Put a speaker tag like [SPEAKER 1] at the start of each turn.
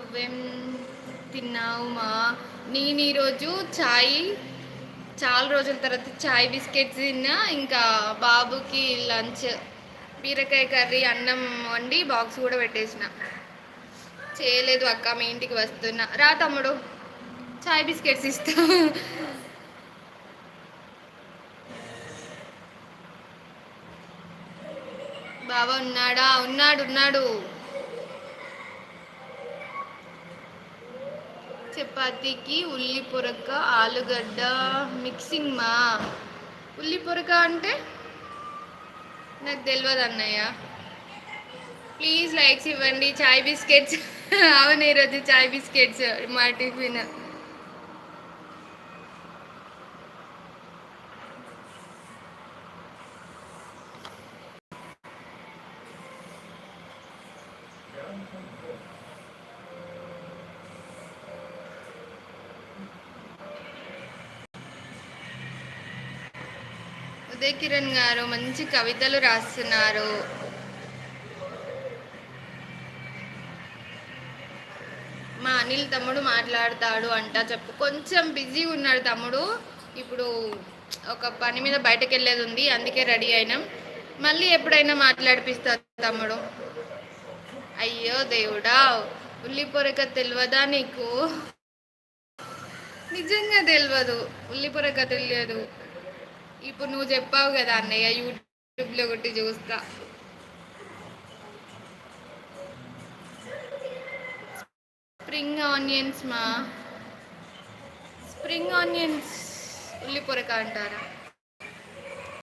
[SPEAKER 1] నువ్వేం తిన్నావు మా? నేను ఈరోజు చాయ్, చాలా రోజుల తర్వాత చాయ్ బిస్కెట్స్ తిన్నా. ఇంకా బాబుకి లంచ్ బీరకాయ కర్రీ అన్నం వండి బాక్స్ కూడా పెట్టేసిన. చేయలేదు అక్క, మీ ఇంటికి వస్తున్నా. రా తమ్ముడు, చాయ్ బిస్కెట్స్ ఇస్తా. బాబా ఉన్నాడా? ఉన్నాడు ఉన్నాడు. చపాతీకి ఉల్లి పొరక ఆలుగడ్డ మిక్సింగ్ మా. ఉల్లి పొరక అంటే నాకు తెలియదు అన్నయ్య. ప్లీజ్ లైక్స్ ఇవ్వండి. చాయ్ బిస్కెట్స్ అవును, ఈరోజు చాయ్ బిస్కెట్స్ మా టిఫిన్. ఉదయ్ కిరణ్ గారు మంచి కవితలు రాస్తున్నారు. మా అనిల్ తమ్ముడు మాట్లాడతాడు అంట. చెప్పు. కొంచెం బిజీగా ఉన్నాడు తమ్ముడు. ఇప్పుడు ఒక పని మీద బయటకు వెళ్ళేది ఉంది, అందుకే రెడీ అయినాం. మళ్ళీ ఎప్పుడైనా మాట్లాడిపిస్తా తమ్ముడు. అయ్యో దేవుడా, ఉల్లి పొరక తెలియదా నీకు? నిజంగా తెలియదు, ఉల్లి పొరక తెలియదు. ఇప్పుడు నువ్వు చెప్పావు కదా అన్నయ్య, యూట్యూబ్లో కొట్టి చూస్తా. స్ప్రింగ్ ఆనియన్స్ మా. స్ప్రింగ్ ఆనియన్స్ ఉల్లి పొరక అంటారా?